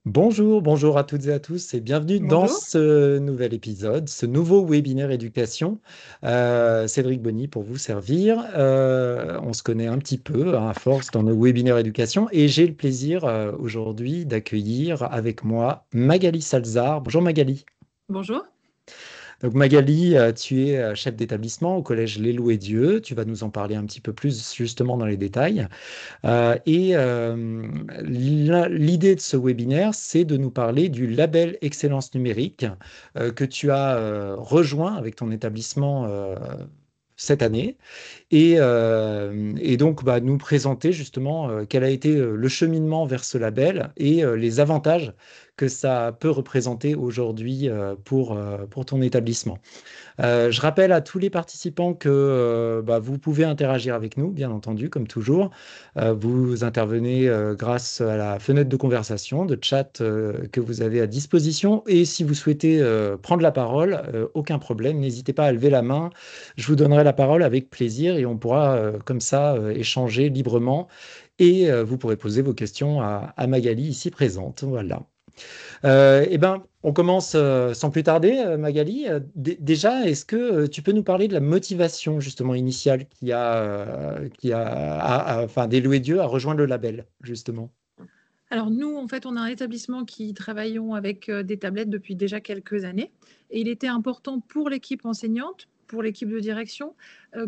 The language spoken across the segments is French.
Bonjour, bonjour à toutes et à tous et bienvenue dans Bonjour. ce nouvel épisode, ce nouveau webinaire éducation. Cédric Bonny pour vous servir. On se connaît un petit peu hein, à force dans nos webinaires éducation et j'ai le plaisir aujourd'hui d'accueillir avec moi Magali Salzar. Bonjour Magali. Bonjour. Donc Magali, tu es chef d'établissement au collège Lelou et Dieu. Tu vas nous en parler un petit peu plus justement dans les détails. L'idée de ce webinaire, c'est de nous parler du label Excellence numérique que tu as rejoint avec ton établissement cette année et donc nous présenter justement quel a été le cheminement vers ce label et les avantages que ça peut représenter aujourd'hui pour ton établissement. Je rappelle à tous les participants que vous pouvez interagir avec nous, bien entendu, comme toujours. Vous intervenez grâce à la fenêtre de conversation, de chat que vous avez à disposition. Et si vous souhaitez prendre la parole, aucun problème, n'hésitez pas à lever la main. Je vous donnerai la parole avec plaisir et on pourra comme ça échanger librement. Et vous pourrez poser vos questions à Magali ici présente. Voilà. On commence sans plus tarder, Magali. Déjà, est-ce que tu peux nous parler de la motivation justement initiale enfin, des Loués Dieu à rejoindre le label, justement? Alors nous, en fait, on a un établissement qui travaillons avec des tablettes depuis déjà quelques années. Et il était important pour l'équipe enseignante, pour l'équipe de direction,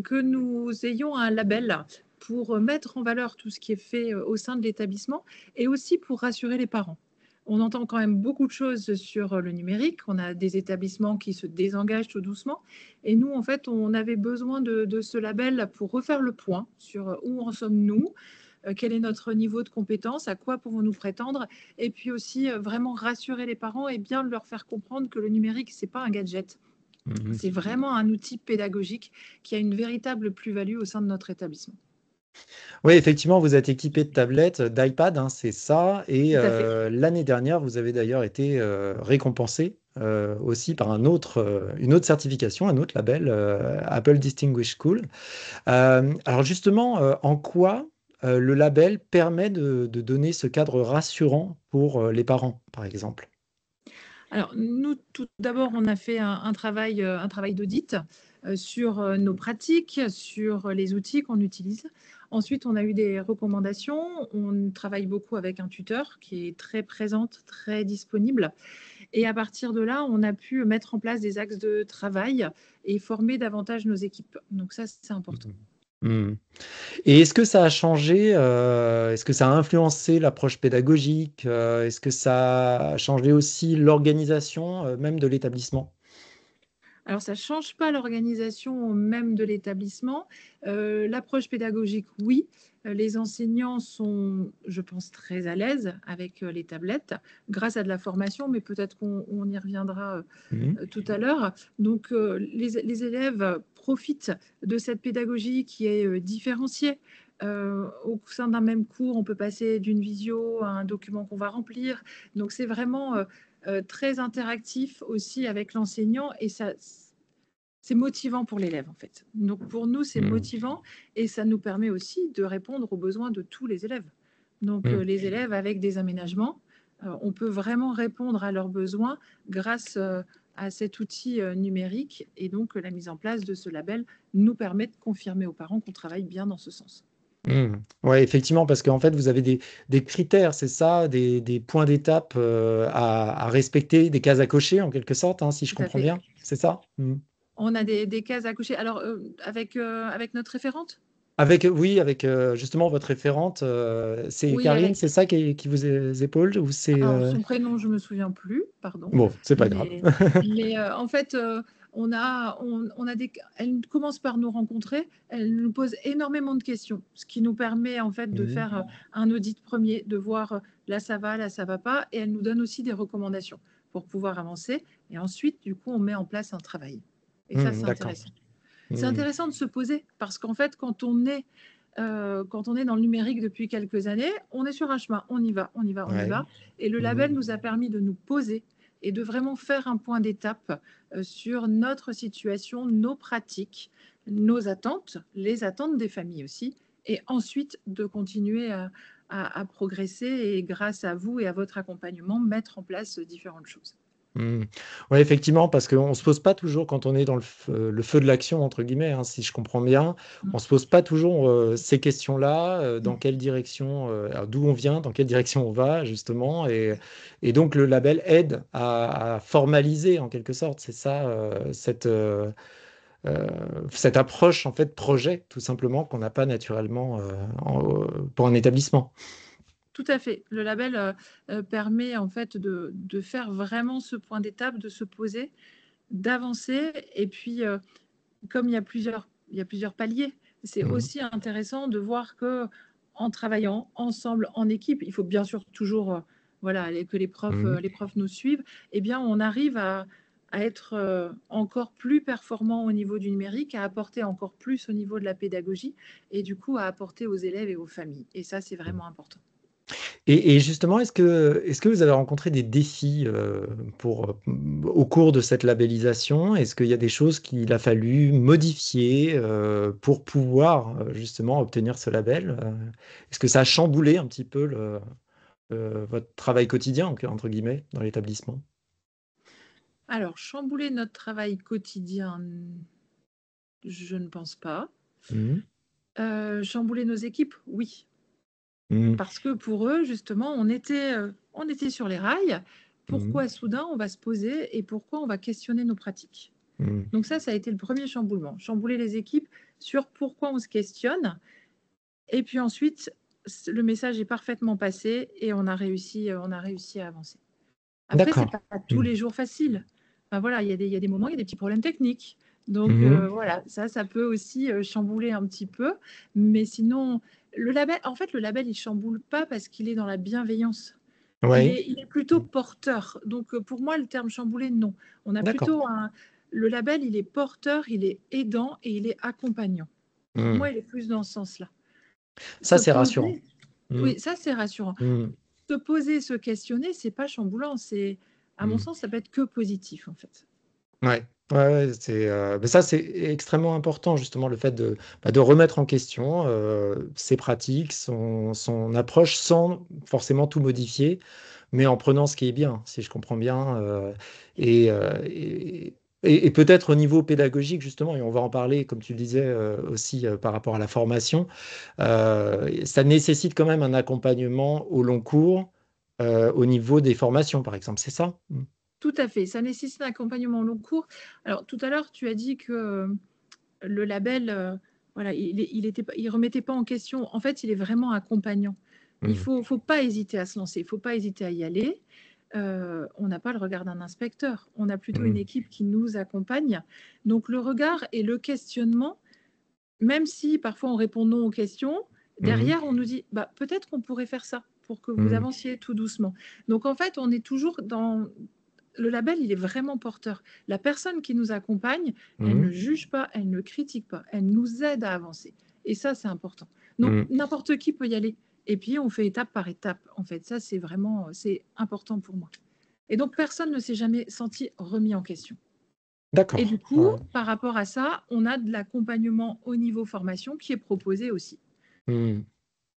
que nous ayons un label pour mettre en valeur tout ce qui est fait au sein de l'établissement et aussi pour rassurer les parents. On entend quand même beaucoup de choses sur le numérique. On a des établissements qui se désengagent tout doucement. Et nous, en fait, on avait besoin de ce label pour refaire le point sur où en sommes-nous, quel est notre niveau de compétence, à quoi pouvons-nous prétendre, et puis aussi vraiment rassurer les parents et bien leur faire comprendre que le numérique, c'est pas un gadget, Mhm. c'est vraiment un outil pédagogique qui a une véritable plus-value au sein de notre établissement. Oui, effectivement, vous êtes équipé de tablettes, d'iPad, hein, c'est ça. Et Tout à fait. l'année dernière, vous avez d'ailleurs été récompensé aussi par une autre certification, un autre label, Apple Distinguished School. Alors justement, en quoi le label permet de donner ce cadre rassurant pour les parents, par exemple? Alors, nous, tout d'abord, on a fait un travail d'audit sur nos pratiques, sur les outils qu'on utilise. Ensuite, on a eu des recommandations. On travaille beaucoup avec un tuteur qui est très présente, très disponible. Et à partir de là, on a pu mettre en place des axes de travail et former davantage nos équipes. Donc ça, c'est important. Mhm. Mhm. Et est-ce que ça a changé, est-ce que ça a influencé l'approche pédagogique, est-ce que ça a changé aussi l'organisation même de l'établissement? Alors, ça ne change pas l'organisation même de l'établissement. L'approche pédagogique, oui. Les enseignants sont, je pense, très à l'aise avec les tablettes grâce à de la formation, mais peut-être qu'on y reviendra Mhm. tout à l'heure. Donc, les élèves profitent de cette pédagogie qui est différenciée. Au sein d'un même cours, on peut passer d'une visio à un document qu'on va remplir. Donc, c'est vraiment très interactif aussi avec l'enseignant et ça, c'est motivant pour l'élève en fait. Donc, pour nous, c'est Mhm. motivant et ça nous permet aussi de répondre aux besoins de tous les élèves. Donc, Mhm. les élèves avec des aménagements, on peut vraiment répondre à leurs besoins grâce à cet outil numérique. Et donc, la mise en place de ce label nous permet de confirmer aux parents qu'on travaille bien dans ce sens. Ouais, effectivement, parce qu'en fait, vous avez des critères, c'est ça, des points d'étape à respecter, des cases à cocher en quelque sorte, hein, si je Tout à comprends fait. bien, c'est ça? On a des cases à coucher. Alors, avec notre référente. Oui, avec justement votre référente, c'est Oui, Karine, avec. c'est ça qui vous épaule ou c'est Alors, son prénom, je ne me souviens plus, pardon. bon, c'est pas grave. Mais en fait, on a elle commence par nous rencontrer, elle nous pose énormément de questions, ce qui nous permet en fait de Mhm. faire un audit premier, de voir là ça va pas, et elle nous donne aussi des recommandations pour pouvoir avancer. Et ensuite, du coup, on met en place un travail. Et ça, c'est D'accord. intéressant. C'est Mhm. intéressant de se poser parce qu'en fait, quand on est dans le numérique depuis quelques années, on est sur un chemin, on y va, on y va, on y Ouais. va. Et le label Mhm. nous a permis de nous poser et de vraiment faire un point d'étape sur notre situation, nos pratiques, nos attentes, les attentes des familles aussi, et ensuite de continuer à progresser et grâce à vous et à votre accompagnement, mettre en place différentes choses. Mmh. Ouais, effectivement, parce qu'on ne se pose pas toujours quand on est dans le feu de l'action, entre guillemets, hein, si je comprends bien, on ne se pose pas toujours ces questions-là, dans quelle direction, alors d'où on vient, dans quelle direction on va, justement, et donc le label aide à formaliser en quelque sorte, c'est ça, cette approche en fait projet, tout simplement, qu'on n'a pas naturellement pour un établissement. Tout à fait. Le label, permet en fait de faire vraiment ce point d'étape, de se poser, d'avancer et puis, comme il y a plusieurs paliers, c'est Mmh. aussi intéressant de voir qu'en travaillant ensemble, en équipe, il faut bien sûr toujours, voilà, que Mmh. les profs nous suivent, eh bien, on arrive à être, encore plus performant au niveau du numérique, à apporter encore plus au niveau de la pédagogie et du coup, à apporter aux élèves et aux familles et ça, c'est vraiment important. Et justement, est-ce que vous avez rencontré des défis au cours de cette labellisation? Est-ce qu'il y a des choses qu'il a fallu modifier pour pouvoir justement obtenir ce label? Est-ce que ça a chamboulé un petit peu votre travail quotidien, entre guillemets, dans l'établissement? Alors, chambouler notre travail quotidien, je ne pense pas. Mhm. Chambouler nos équipes, oui. Mhm. Parce que pour eux, justement, on était sur les rails. Mhm. Pourquoi soudain on va se poser et pourquoi on va questionner nos pratiques? Mhm. Donc ça a été le premier chamboulement. Chambouler les équipes sur pourquoi on se questionne. Et puis ensuite, le message est parfaitement passé et on a réussi à avancer. Après, c'est D'accord. pas tous Mhm. les jours facile. Enfin, voilà, il y a des moments, il y a des petits problèmes techniques. Donc Mhm. voilà, ça peut aussi chambouler un petit peu. Mais sinon, le label, il chamboule pas parce qu'il est dans la bienveillance. Il Oui. est, il est plutôt porteur. Donc pour moi, le terme chambouler, non. On a D'accord. plutôt le label, il est porteur, il est aidant et il est accompagnant. Pour Mhm. moi, il est plus dans ce sens-là. Ça, Se c'est rassurant. poser, Mhm. oui, ça c'est rassurant. Mhm. Se poser, se questionner, c'est pas chamboulant, à mon Mhm. sens, ça peut être que positif en fait. Ouais, ouais, ouais, mais ça, c'est extrêmement important, justement, le fait de remettre en question ses pratiques, son approche, sans forcément tout modifier, mais en prenant ce qui est bien, si je comprends bien. Et, euh, et, et peut-être au niveau pédagogique, justement, et on va en parler, comme tu le disais aussi par rapport à la formation, ça nécessite quand même un accompagnement au long cours au niveau des formations, par exemple, c'est ça? Tout à fait, ça nécessite un accompagnement long cours. Alors tout à l'heure, tu as dit que le label, voilà, il remettait pas en question. En fait, il est vraiment accompagnant. Il Mm. faut pas hésiter à se lancer, il faut pas hésiter à y aller. On n'a pas le regard d'un inspecteur, on a plutôt une Mm. équipe qui nous accompagne. Donc le regard et le questionnement, même si parfois on répond non aux questions, Mhm. derrière on nous dit bah, peut-être qu'on pourrait faire ça pour que vous Mhm. avanciez tout doucement. Donc en fait, on est toujours dans le label, il est vraiment porteur. La personne qui nous accompagne, elle ne Mhm. juge pas, elle ne critique pas, elle nous aide à avancer. Et ça, c'est important. Donc Mhm. n'importe qui peut y aller. Et puis on fait étape par étape. En fait, ça c'est important pour moi. Et donc personne ne s'est jamais senti remis en question. Et du D'accord. coup, Ouais. par rapport à ça, on a de l'accompagnement au niveau formation qui est proposé aussi. Mhm.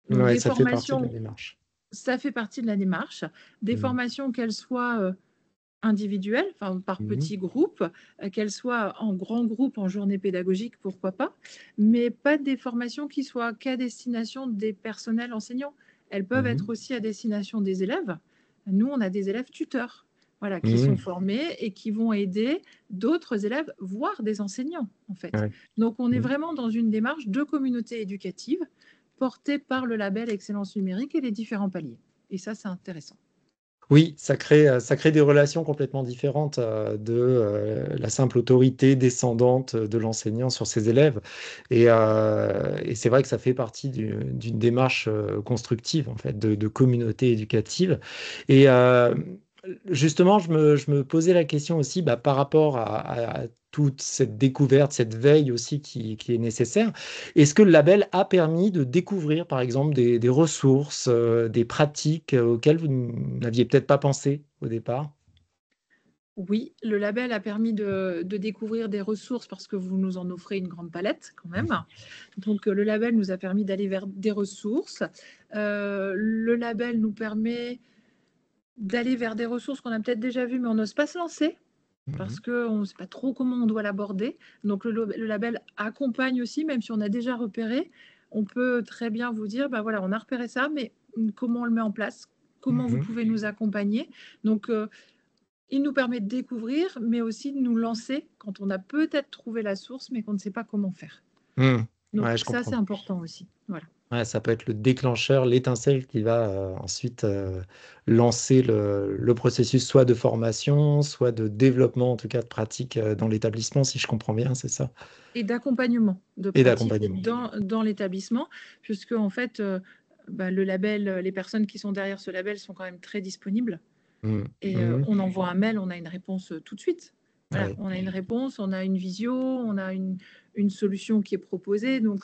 Donc Ouais, des ça fait partie de la formations, démarche. ça fait partie de la démarche. Des Mhm. formations, qu'elles soient individuelles, enfin par Mhm. petits groupes, qu'elles soient en grand groupe, en journée pédagogique, pourquoi pas, mais pas des formations qui soient qu'à destination des personnels enseignants. Elles peuvent Mhm. être aussi à destination des élèves. Nous, on a des élèves tuteurs, voilà, qui sont Mhm. formés et qui vont aider d'autres élèves, voire des enseignants, en fait. Ouais. Donc, on est Mhm. vraiment dans une démarche de communauté éducative portée par le label Excellence numérique et les différents paliers. Et ça, c'est intéressant. Oui, ça crée des relations complètement différentes de la simple autorité descendante de l'enseignant sur ses élèves. Et c'est vrai que ça fait partie d'une démarche constructive, en fait, de communauté éducative. Et justement, je me posais la question aussi bah, par rapport à toute cette découverte, cette veille aussi qui est nécessaire. Est-ce que le label a permis de découvrir, par exemple, des ressources, des pratiques auxquelles vous n'aviez peut-être pas pensé au départ? Oui, le label a permis de découvrir des ressources parce que vous nous en offrez une grande palette quand même. Donc, le label nous a permis d'aller vers des ressources. Le label nous permet d'aller vers des ressources qu'on a peut-être déjà vues, mais on n'ose pas se lancer parce Mhm. qu'on ne sait pas trop comment on doit l'aborder. Donc, le label accompagne aussi, même si on a déjà repéré. On peut très bien vous dire, bah voilà, on a repéré ça, mais comment on le met en place? Comment vous Mhm. pouvez nous accompagner? Donc, il nous permet de découvrir, mais aussi de nous lancer quand on a peut-être trouvé la source, mais qu'on ne sait pas comment faire. Mhm. Donc Ouais, je ça, c'est comprends. important aussi. Voilà. Ouais, ça peut être le déclencheur, l'étincelle qui va ensuite lancer le processus soit de formation, soit de développement, en tout cas de pratique dans l'établissement, si je comprends bien, c'est ça. Et d'accompagnement de Et pratique d'accompagnement. dans l'établissement, puisque en fait, bah, le label, les personnes qui sont derrière ce label sont quand même très disponibles. Mhm. Et Mhm. on envoie un mail, on a une réponse tout de suite. Voilà, Ouais. on a une réponse, on a une visio, on a une solution qui est proposée. Donc,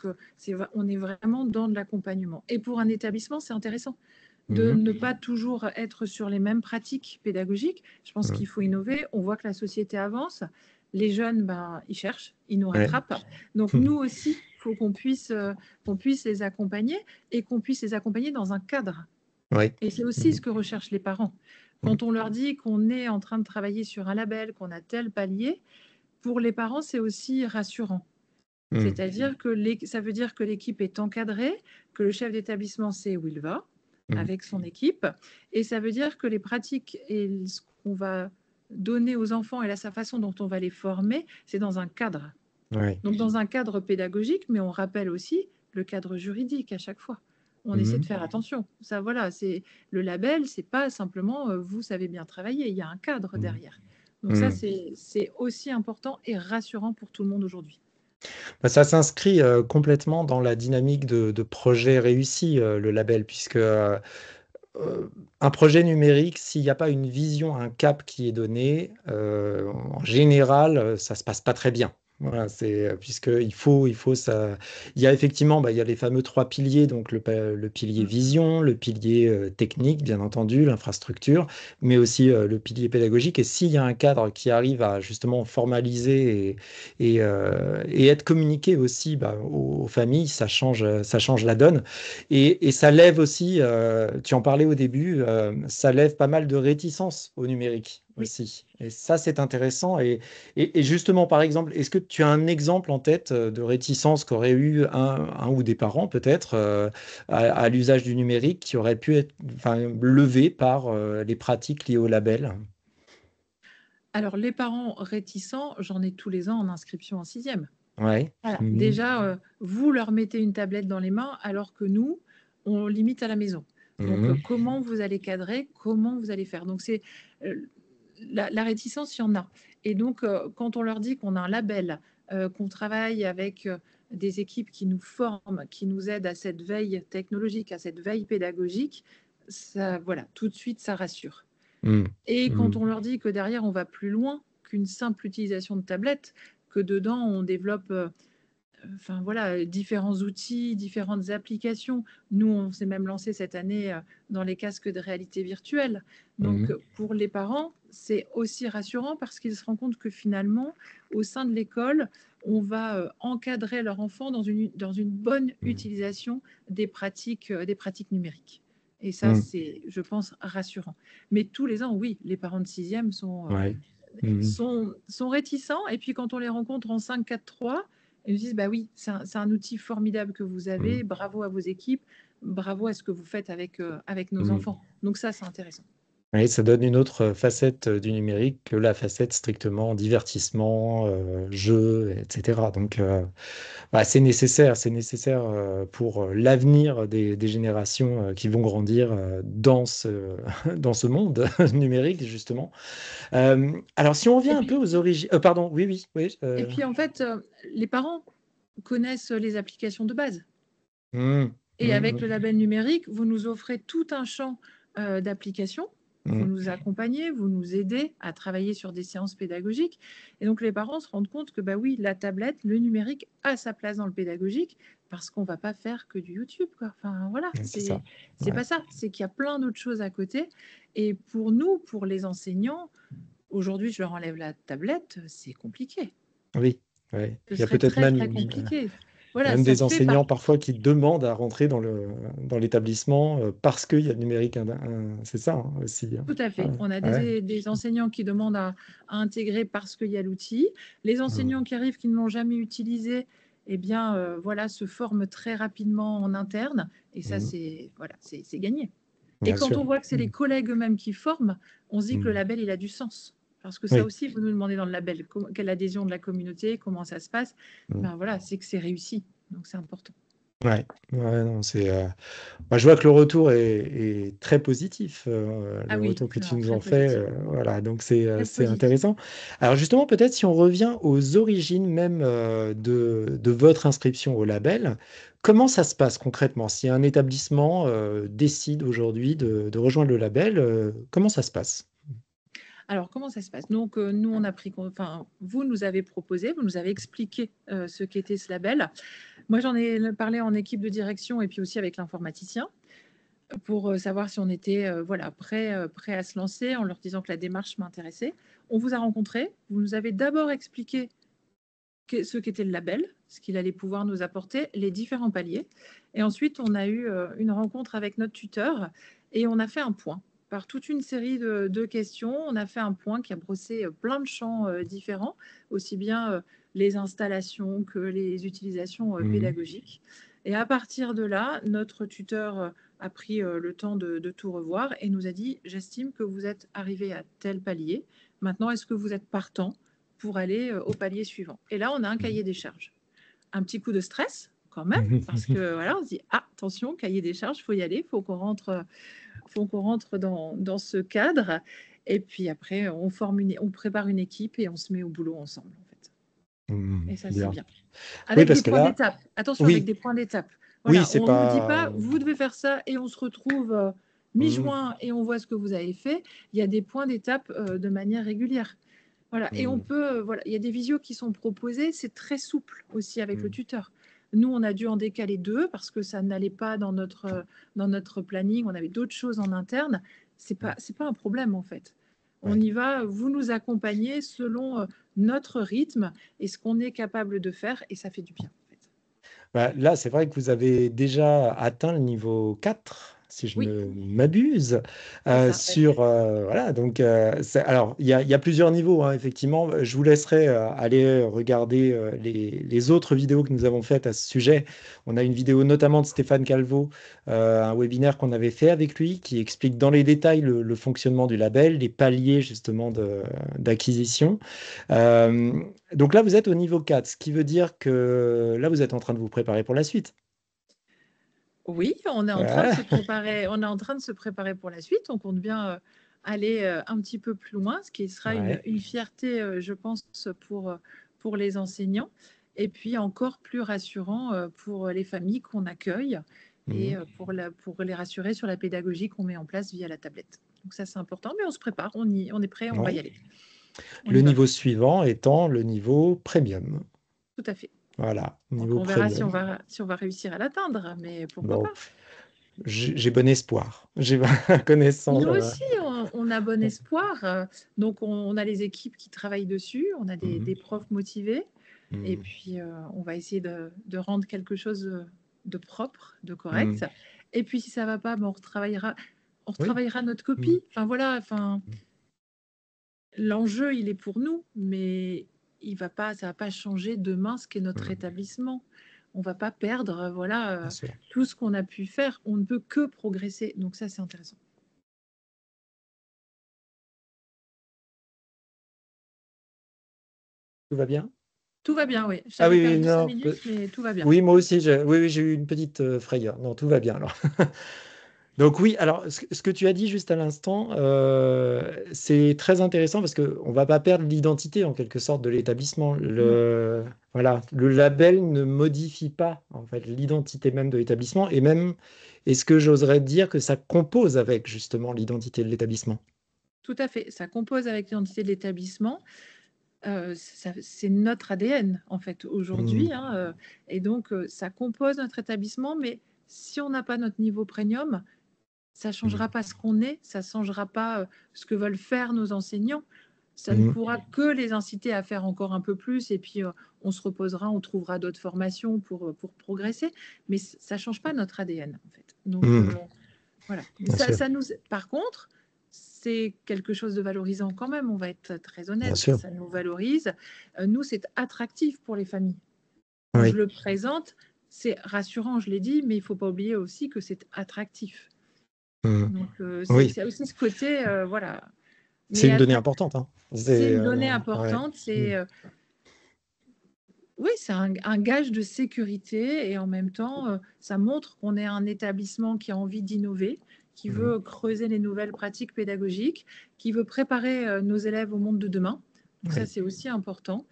on est vraiment dans de l'accompagnement. Et pour un établissement, c'est intéressant de Mhm. ne pas toujours être sur les mêmes pratiques pédagogiques. Je pense Mhm. qu'il faut innover. On voit que la société avance. Les jeunes, ben, ils cherchent, ils nous Ouais. rattrapent. Donc, nous aussi, il faut qu'on puisse les accompagner et qu'on puisse les accompagner dans un cadre. Ouais. Et c'est aussi ce Mhm. que recherchent les parents. Mhm. Quand on leur dit qu'on est en train de travailler sur un label, qu'on a tel palier, pour les parents, c'est aussi rassurant. Mhm. C'est-à-dire que ça veut dire que l'équipe est encadrée, que le chef d'établissement sait où il va Mhm. avec son équipe, et ça veut dire que les pratiques et ce qu'on va donner aux enfants et la façon dont on va les former, c'est dans un cadre. Ouais. Donc dans un cadre pédagogique, mais on rappelle aussi le cadre juridique à chaque fois. On essaie de Mhm. faire attention. Ça, voilà, c'est le label, c'est pas simplement vous savez bien travailler, il y a un cadre Mhm. derrière. Donc ça, Mhm. c'est aussi important et rassurant pour tout le monde aujourd'hui. Bah, ça s'inscrit complètement dans la dynamique de projet réussi, le label, puisque un projet numérique, s'il n'y a pas une vision, un cap qui est donné, en général, ça se passe pas très bien. Voilà, puisque il faut ça. Il y a effectivement, bah, il y a les fameux trois piliers, donc le pilier Mm. vision, le pilier technique, bien entendu, l'infrastructure, mais aussi le pilier pédagogique. Et s'il y a un cadre qui arrive à justement formaliser et être communiqué aussi bah, aux familles, ça change la donne. Et ça lève aussi, tu en parlais au début, ça lève pas mal de réticence au numérique Oui. aussi. Et ça, c'est intéressant. Et justement, par exemple, est-ce que tu as un exemple en tête de réticence qu'aurait eu un ou des parents, peut-être, à l'usage du numérique qui aurait pu être enfin, levé par les pratiques liées au label? Alors les parents réticents, j'en ai tous les ans en inscription en sixième. Ouais. Voilà. Mhm. Déjà, vous leur mettez une tablette dans les mains alors que nous, on limite à la maison. Donc, Mhm. comment vous allez cadrer, comment vous allez faire. Donc, c'est la réticence, il y en a. Et donc, quand on leur dit qu'on a un label, qu'on travaille avec des équipes qui nous forment, qui nous aident à cette veille technologique, à cette veille pédagogique, ça, voilà, tout de suite, ça rassure. Mhm. Et quand Mhm. on leur dit que derrière, on va plus loin qu'une simple utilisation de tablette, que dedans, on développe enfin voilà, différents outils, différentes applications. Nous, on s'est même lancé cette année dans les casques de réalité virtuelle. Donc, Mhm. pour les parents, c'est aussi rassurant parce qu'ils se rendent compte que finalement, au sein de l'école, on va encadrer leur enfant dans une bonne Mhm. utilisation des pratiques numériques. Et ça, Mhm. c'est, je pense, rassurant. Mais tous les ans, oui, les parents de sixième Ouais. Mhm. sont réticents. Et puis, quand on les rencontre en 5-4-3, ils nous disent, bah oui, c'est un outil formidable que vous avez, Mhm. bravo à vos équipes, bravo à ce que vous faites avec nos Mhm. enfants. Donc ça, c'est intéressant. Oui, ça donne une autre facette du numérique que la facette strictement divertissement, jeu, etc. Donc, bah, c'est nécessaire pour l'avenir des générations qui vont grandir dans ce, dans ce monde numérique, justement. Alors, si on revient Et un peu puis, aux origines... pardon, oui, oui, oui. et puis en fait, les parents connaissent les applications de base. Hum, Et hum, avec le hum, label numérique, vous nous offrez tout un champ d'applications. Vous hum, nous accompagnez, vous nous aidez à travailler sur des séances pédagogiques. Et donc, les parents se rendent compte que, bah oui, la tablette, le numérique a sa place dans le pédagogique parce qu'on ne va pas faire que du YouTube, quoi. Enfin, voilà, c'est ça. c'est Ouais. pas ça. C'est qu'il y a plein d'autres choses à côté. Et pour nous, pour les enseignants, Aujourd'hui, je leur enlève la tablette, c'est compliqué. Oui, oui. Ce Il y a serait peut-être très, même, très compliqué. il y a Voilà, même ça des fait enseignants partie. parfois qui demandent à rentrer dans l'établissement parce qu'il y a le numérique. C'est ça hein, aussi. Hein. Tout à fait. On a Ouais, des enseignants qui demandent à intégrer parce qu'il y a l'outil. Les ouais. enseignants qui arrivent, qui ne l'ont jamais utilisé, eh bien, voilà, se forment très rapidement en interne. Et ça, Mhm. c'est voilà, c'est gagné. Et Bien quand sûr. on voit que c'est les Mhm. collègues eux-mêmes qui forment, on se dit que le Mhm. label, il a du sens. Parce que ça Oui. aussi, vous nous demandez dans le label quelle adhésion de la communauté, comment ça se passe. Mhm. Ben voilà, c'est que c'est réussi. Donc c'est important. Ouais. Ouais, non, moi, je vois que le retour est très positif, Ah le oui, retour que tu nous très en fais. positif. Voilà, donc Très c'est positif. intéressant. Alors justement, peut-être si on revient aux origines même de votre inscription au label, comment ça se passe concrètement? Si un établissement décide aujourd'hui de rejoindre le label, comment ça se passe? Alors, comment ça se passe? Donc, nous, on a pris, enfin, vous nous avez proposé, vous nous avez expliqué ce qu'était ce label. Moi, j'en ai parlé en équipe de direction et puis aussi avec l'informaticien pour savoir si on était voilà, prêt à se lancer en leur disant que la démarche m'intéressait. On vous a rencontré, vous nous avez d'abord expliqué ce qu'était le label, ce qu'il allait pouvoir nous apporter, les différents paliers. Et ensuite, on a eu une rencontre avec notre tuteur et on a fait un point. Par toute une série de questions, on a fait un point qui a brossé plein de champs différents, aussi bien les installations que les utilisations Mhm. pédagogiques. Et à partir de là, notre tuteur a pris le temps de tout revoir et nous a dit, j'estime que vous êtes arrivé à tel palier. Maintenant, est-ce que vous êtes partant pour aller au palier suivant? Et là, on a un cahier des charges. Un petit coup de stress quand même, parce que voilà, on se dit ah, attention, cahier des charges, faut y aller, faut qu'on rentre dans ce cadre. Et puis après, on prépare une équipe et on se met au boulot ensemble, en fait. Et ça, c'est Bien. bien. Oui, Avec des parce que points là, d'étape. Attention, avec oui, des points d'étape. oui, Voilà, c'est on ne nous dit pas. pas, vous devez faire ça et on se retrouve Mhm. mi-juin et on voit ce que vous avez fait. Il y a des points d'étape de manière régulière. Voilà, et on Mhm. peut, voilà, il y a des visios qui sont proposés, c'est très souple aussi avec le Mhm. tuteur. Nous, on a dû en décaler 2 parce que ça n'allait pas dans notre planning, on avait d'autres choses en interne. C'est pas un problème en fait. On Ouais. y va, vous nous accompagnez selon notre rythme et ce qu'on est capable de faire et ça fait du bien en fait. Bah, là, c'est vrai que vous avez déjà atteint le niveau 4, si je Oui, ne m'abuse, c'est ça. voilà, donc, alors, il y a plusieurs niveaux, hein, effectivement. Je vous laisserai aller regarder les autres vidéos que nous avons faites à ce sujet. On a une vidéo notamment de Stéphane Calvo, un webinaire qu'on avait fait avec lui, qui explique dans les détails le fonctionnement du label, les paliers justement d'acquisition. Euh, donc là, vous êtes au niveau 4, ce qui veut dire que là, vous êtes en train de vous préparer pour la suite. Oui, on est en train de Ouais. se préparer, on est en train de se préparer pour la suite. On compte bien aller un petit peu plus loin, ce qui sera Ouais. une fierté, je pense, pour les enseignants. Et puis encore plus rassurant pour les familles qu'on accueille et Mhm. pour les rassurer sur la pédagogie qu'on met en place via la tablette. Donc ça, c'est important, mais on se prépare, on est prêt, on va y Ouais. aller. On Le y va, niveau suivant étant le niveau premium. tout à fait. Voilà, Donc niveau on verra premium. si on va réussir à l'atteindre, mais pourquoi Bon, pas. j'ai bon espoir. J'ai connaissant Nous le. aussi, on a bon espoir. Donc, on a les équipes qui travaillent dessus, on a Mhm. des profs motivés, et Mhm. puis on va essayer de rendre quelque chose de propre, de Mhm. correct. Et puis, si ça va pas, ben, on Oui. retravaillera notre Mhm. copie. Enfin, voilà, enfin, l'enjeu, il est pour nous, mais ça va pas changer demain ce qu'est notre Mhm. établissement. On va pas perdre, voilà, Bien sûr. tout ce qu'on a pu faire. On ne peut que progresser. Donc, ça, c'est intéressant. Tout va bien? Tout va bien, oui. Ah J'avais oui, oui, perdu 5 non. minutes, mais tout va bien. Oui, moi aussi, oui, oui, j'ai eu une petite frayeur. Non, tout va bien alors. Donc oui, alors ce que tu as dit juste à l'instant, c'est très intéressant parce qu'on ne va pas perdre l'identité en quelque sorte de l'établissement. Non, Voilà, le label ne modifie pas en fait l'identité même de l'établissement et même, est-ce que j'oserais dire que ça compose avec justement l'identité de l'établissement? tout à fait. Ça compose avec l'identité de l'établissement. C'est notre ADN, en fait, Mhm. aujourd'hui, hein, et donc ça compose notre établissement, mais si on n'a pas notre niveau premium, ça ne changera Mhm. pas ce qu'on est, ça ne changera pas ce que veulent faire nos enseignants. ça ne pourra que les inciter à faire encore un peu plus et puis on se reposera, on trouvera d'autres formations pour progresser, mais ça ne change pas notre ADN en fait. Donc voilà. Bien sûr, Par contre, c'est quelque chose de valorisant quand même, on va être très bien honnête, sûr. ça nous valorise. Nous, c'est attractif pour les familles. Quand je Oui. le présente, c'est rassurant, je l'ai dit, mais il ne faut pas oublier aussi que c'est attractif. Mm. Donc, Oui, c'est aussi ce côté, voilà. c'est Mais une donnée importante, hein. c'est une donnée Ouais. importante. Mm. Oui, c'est un gage de sécurité et en même temps, ça montre qu'on est un établissement qui a envie d'innover, qui Mm. veut creuser les nouvelles pratiques pédagogiques, qui veut préparer nos élèves au monde de demain. Donc ça, Oui, c'est aussi important.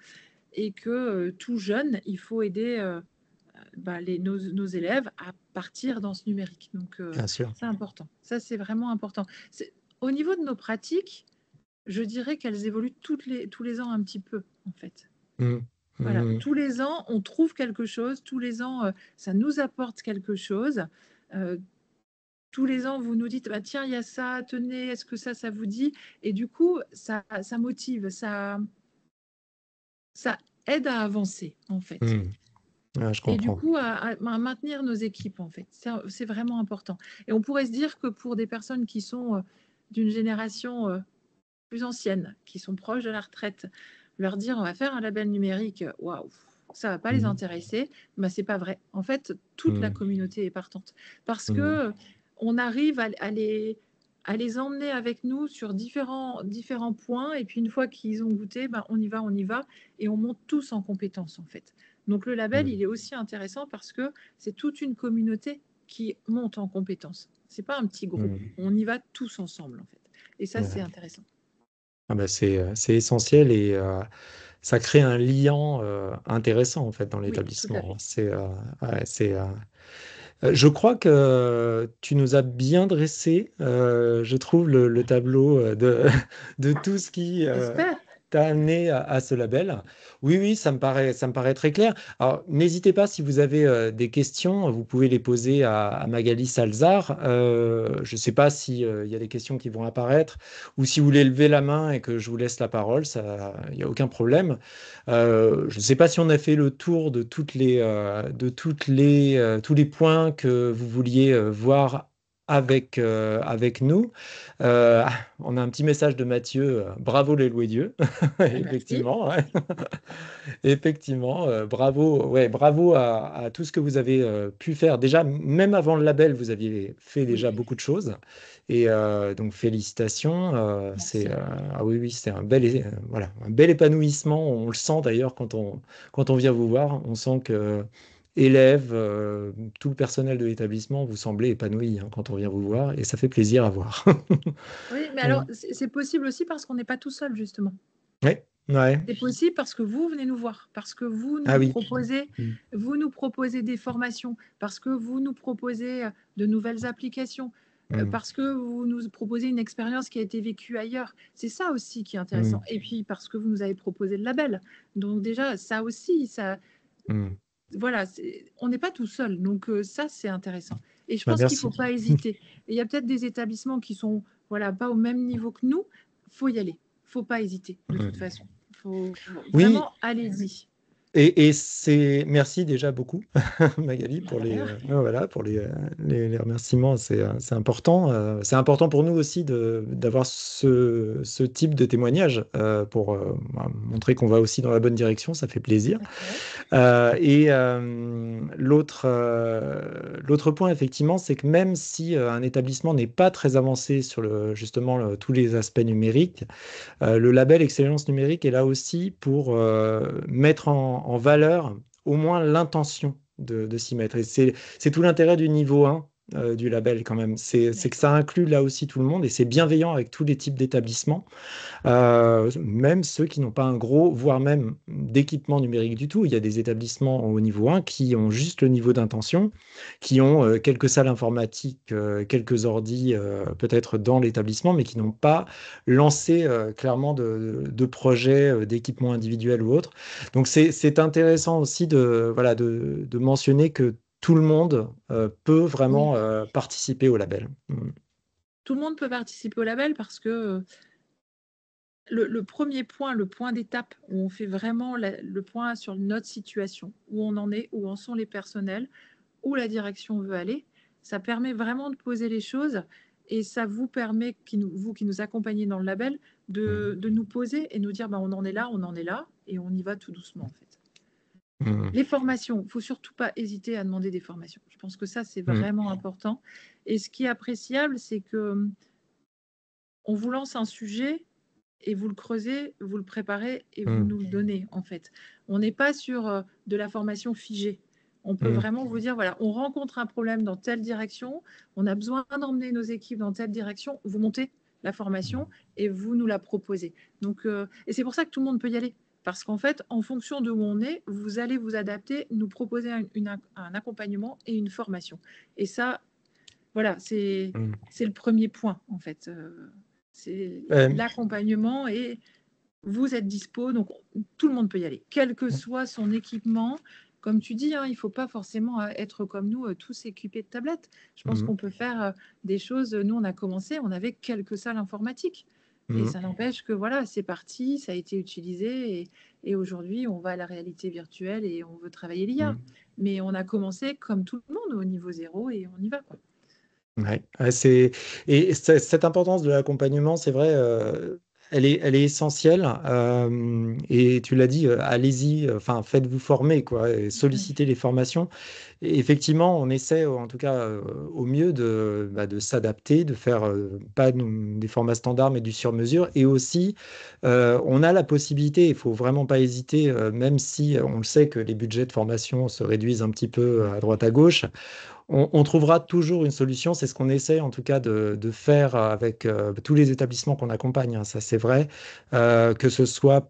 Et que tout jeune, il faut aider nos élèves à partir dans ce numérique. Donc, bien sûr. c'est important. Ça, c'est vraiment important. Au niveau de nos pratiques, je dirais qu'elles évoluent tous les ans un petit peu, en fait. Mm. Voilà, Mm. tous les ans, on trouve quelque chose. Tous les ans, ça nous apporte quelque chose. Euh, tous les ans, vous nous dites, bah, tiens, il y a ça, tenez, est-ce que ça vous dit? Et du coup, ça motive, ça aide à avancer, en fait. Mm. Ouais, je Et du comprends. coup, à maintenir nos équipes, en fait. C'est vraiment important. Et on pourrait se dire que pour des personnes qui sont d'une génération plus ancienne, qui sont proches de la retraite, leur dire on va faire un label numérique, waouh, ça va pas les Mm. intéresser, mais c'est pas vrai. En fait, toute la Mm. communauté est partante parce Mm. que on arrive à les emmener avec nous sur différents points et puis une fois qu'ils ont goûté, ben, on y va et on monte tous en compétences en fait. Donc le label, Mm. il est aussi intéressant parce que c'est toute une communauté qui monte en compétences. C'est pas un petit groupe, Mm. on y va tous ensemble en fait. Et ça, c'est Ouais. intéressant. Ah bah c'est essentiel et ça crée un lien intéressant en fait dans Oui, tout à l'établissement. fait. Je crois que tu nous as bien dressé, je trouve, le tableau de tout ce qui J'espère. t'a amené à ce label. Oui, oui, ça me paraît très clair. Alors, n'hésitez pas, si vous avez des questions, vous pouvez les poser à Magali Salzar. Je ne sais pas s'il y a des questions qui vont apparaître ou si vous voulez lever la main et que je vous laisse la parole, ça, il n'y a aucun problème. Je ne sais pas si on a fait le tour de tous les points que vous vouliez voir avec nous. On a un petit message de Mathieu. Bravo les loués Dieu. Merci. Effectivement, ouais. Effectivement, bravo, ouais, bravo à tout ce que vous avez pu faire. Déjà, même avant le label, vous aviez fait Oui, déjà beaucoup de choses. Et donc, félicitations. merci. Ah oui, oui, c'est voilà, un bel épanouissement. On le sent d'ailleurs quand on vient vous voir. On sent que élèves, tout le personnel de l'établissement, vous semblez épanoui hein, quand on vient vous voir. Et ça fait plaisir à voir. Oui, mais alors, Mm. c'est possible aussi parce qu'on n'est pas tout seul, justement. Ouais, ouais. C'est possible parce que vous venez nous voir, parce que Ah oui. Mm. vous nous proposez des formations, parce que vous nous proposez de nouvelles applications, Mm. parce que vous nous proposez une expérience qui a été vécue ailleurs. C'est ça aussi qui est intéressant. Mm. Et puis parce que vous nous avez proposé le label. Donc déjà, ça aussi, ça, Mm. voilà, on n'est pas tout seul. Donc ça, c'est intéressant. Et je Bah, pense qu'il ne merci. faut pas hésiter. Et il y a peut-être des établissements qui sont voilà, pas au même niveau que nous. Il faut y aller. Il ne faut pas hésiter, de toute Mm. façon. Faut Oui, vraiment, allez-y. et c'est merci déjà beaucoup Magali Bah, pour de rien. voilà pour les remerciements c'est important c'est important pour nous aussi d'avoir ce type de témoignage pour montrer qu'on va aussi dans la bonne direction ça fait plaisir D'accord. l'autre point, effectivement, c'est que même si un établissement n'est pas très avancé sur justement tous les aspects numériques, le label Excellence numérique est là aussi pour mettre en valeur au moins l'intention de s'y mettre. Et c'est tout l'intérêt du niveau 1 du label quand même. C'est que ça D'accord. inclut là aussi tout le monde et c'est bienveillant avec tous les types d'établissements. Même ceux qui n'ont pas un gros, voire même d'équipement numérique du tout. Il y a des établissements au niveau 1 qui ont juste le niveau d'intention, qui ont quelques salles informatiques, quelques ordis peut-être dans l'établissement, mais qui n'ont pas lancé clairement de projets d'équipement individuel ou autre. Donc c'est intéressant aussi voilà, de mentionner que tout le monde peut Oui. vraiment participer au label. Mm. Tout le monde peut participer au label parce que le premier point, le point d'étape où on fait vraiment le point sur notre situation, où on en est, où en sont les personnels, où la direction veut aller. Ça permet vraiment de poser les choses et ça vous permet, vous qui nous accompagnez dans le label, de nous poser et nous dire bah, on en est là, et on y va tout doucement en fait. Mmh. Les formations, il ne faut surtout pas hésiter à demander des formations. Je pense que ça, c'est Mmh. vraiment important. Et ce qui est appréciable, c'est que on vous lance un sujet et vous le creusez, vous le préparez et vous Mmh. nous le donnez en fait. On n'est pas sur de la formation figée. On peut Mmh. vraiment vous dire, voilà, on rencontre un problème dans telle direction, on a besoin d'emmener nos équipes dans telle direction, vous montez la formation et vous nous la proposez. Donc, et c'est pour ça que tout le monde peut y aller. Parce qu'en fait, en fonction de où on est, vous allez vous adapter, nous proposer un accompagnement et une formation. Et ça, voilà, c'est Mmh. le premier point, en fait. C'est Euh, l'accompagnement et vous êtes dispo, donc tout le monde peut y aller, quel que soit son équipement. Comme tu dis, hein, il ne faut pas forcément être comme nous, tous équipés de tablettes. Je pense mmh. qu'on peut faire des choses. Nous, on a commencé, on avait quelques salles informatiques. Et Mmh. ça n'empêche que voilà, c'est parti, ça a été utilisé. Et aujourd'hui, on va à la réalité virtuelle et on veut travailler l'IA. Mmh. Mais on a commencé comme tout le monde au niveau zéro et on y va, quoi. Ouais, ouais, et cette importance de l'accompagnement, c'est vrai, elle est essentielle. Et tu l'as dit, allez-y, enfin, faites-vous former, quoi, et Ouais. sollicitez les formations. Et effectivement, on essaie, en tout cas, au mieux de s'adapter, de faire pas des formats standards, mais du sur-mesure. Et aussi, on a la possibilité, il faut vraiment pas hésiter, même si on le sait que les budgets de formation se réduisent un petit peu à droite à gauche. On trouvera toujours une solution, c'est ce qu'on essaie en tout cas de faire avec tous les établissements qu'on accompagne, hein, ça c'est vrai, que ce soit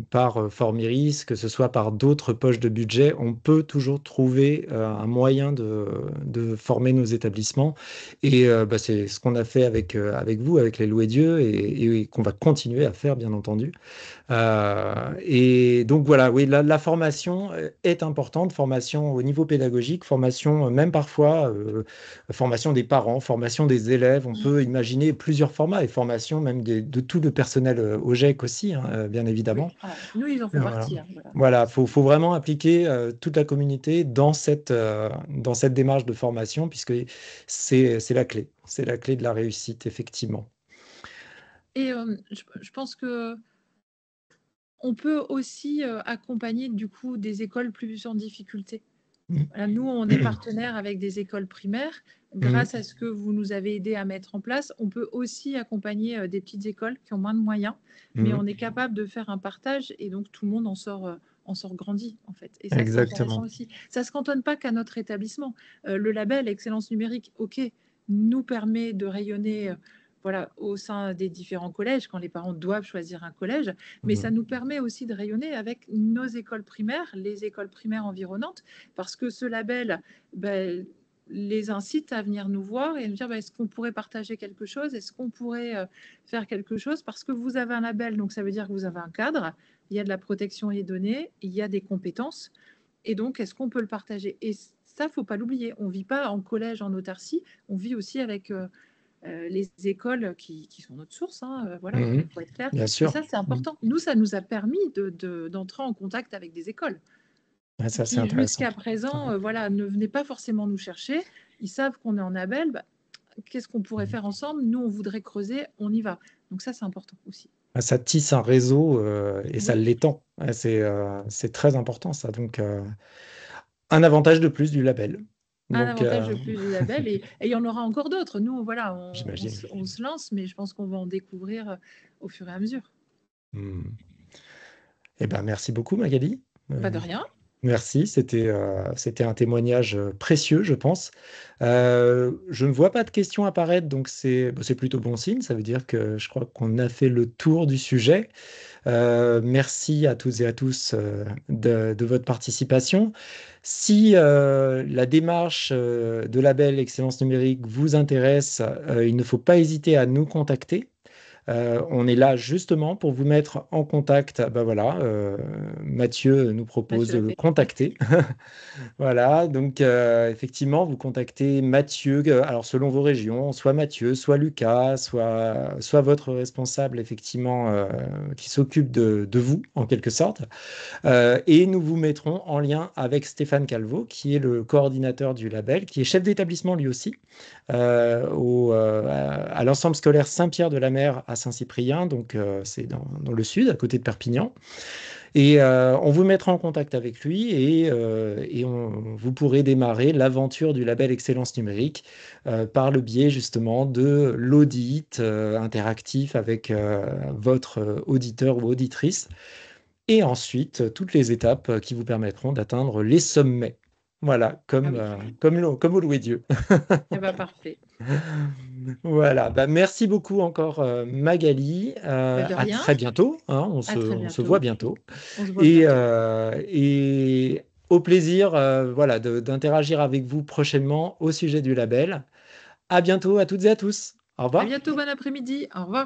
par Formiris, que ce soit par d'autres poches de budget, on peut toujours trouver un moyen de former nos établissements. Et bah, c'est ce qu'on a fait avec vous, avec les Loués Dieu, et qu'on va continuer à faire, bien entendu. Et donc voilà, oui, la formation est importante, formation au niveau pédagogique, formation même parfois, formation des parents, formation des élèves. On peut imaginer plusieurs formats et formation même de tout le personnel au GEC aussi, hein, bien Oui, évidemment. ah, nous, ils en font Voilà, partie, hein, voilà. voilà, faut vraiment impliquer toute la communauté dans cette démarche de formation, puisque c'est la clé de la réussite, effectivement. Et je pense que on peut aussi accompagner du coup des écoles plus en difficulté. Mm. Voilà, nous, on est partenaire avec des écoles primaires. Mm. Grâce à ce que vous nous avez aidé à mettre en place, on peut aussi accompagner des petites écoles qui ont moins de moyens, mais Mm. on est capable de faire un partage et donc tout le monde en sort grandi en fait. Et ça, c'est intéressant Exactement. aussi. Ça ne se cantonne pas qu'à notre établissement. Le label Excellence numérique, OK, nous permet de rayonner voilà, au sein des différents collèges, quand les parents doivent choisir un collège, mais ça Mm. nous permet aussi de rayonner avec nos écoles primaires, les écoles primaires environnantes, parce que ce label les incite à venir nous voir et nous dire est-ce qu'on pourrait partager quelque chose, est-ce qu'on pourrait faire quelque chose, parce que vous avez un label, donc ça veut dire que vous avez un cadre, il y a de la protection des données, il y a des compétences, et donc est-ce qu'on peut le partager? Et ça, faut pas l'oublier, on vit pas en collège, en autarcie, on vit aussi avec les écoles qui sont notre source, hein, voilà, Mhm. il faut être clair. Bien Et sûr. ça, c'est Mhm. important. Nous, ça nous a permis d'entrer en contact avec des écoles Ouais, ça, c'est qui, intéressant. jusqu'à présent, Ouais. voilà, ne venaient pas forcément nous chercher. Ils savent qu'on est en Abel. Bah, qu'est-ce qu'on pourrait Mhm. faire ensemble? Nous, on voudrait creuser, on y va. Donc ça, c'est important aussi. Ah, ça tisse un réseau et ça Oui, l'étend. Ouais, c'est très important, ça. Donc, un avantage de plus du label. un Donc, avantage de plus du label et il y en aura encore d'autres. Nous, voilà, j'imagine. on se lance, mais je pense qu'on va en découvrir au fur et à mesure. Hmm. Eh ben, merci beaucoup, Magali. Pas de Euh, rien. Merci, c'était un témoignage précieux, je pense. Je ne vois pas de questions apparaître, donc c'est plutôt bon signe. Ça veut dire que je crois qu'on a fait le tour du sujet. Merci à toutes et à tous de votre participation. Si la démarche de label Excellence numérique vous intéresse, il ne faut pas hésiter à nous contacter. On est là justement pour vous mettre en contact. Ben voilà, Mathieu nous propose Mathieu de l'a le fait. contacter. Voilà, donc effectivement, vous contactez Mathieu, alors selon vos régions, soit Mathieu, soit Lucas, soit votre responsable, effectivement, qui s'occupe de vous, en quelque sorte. Et nous vous mettrons en lien avec Stéphane Calvo, qui est le coordinateur du label, qui est chef d'établissement lui aussi, à l'ensemble scolaire Saint-Pierre de la Mer à Saint-Cyprien, donc c'est dans le sud, à côté de Perpignan. Et on vous mettra en contact avec lui et vous pourrez démarrer l'aventure du label Excellence numérique par le biais justement de l'audit interactif avec votre auditeur ou auditrice et ensuite toutes les étapes qui vous permettront d'atteindre les sommets. Voilà, Ah comme, oui. comme au loué Dieu. Eh ben, parfait. Voilà, bah, merci beaucoup encore Magali. Bah, de À rien. très bientôt, hein, À très on se voit bientôt. bientôt. On se voit bientôt. Et au plaisir voilà, d'interagir avec vous prochainement au sujet du label. À bientôt à toutes et à tous. Au À revoir. bientôt. Bon après-midi. Au revoir.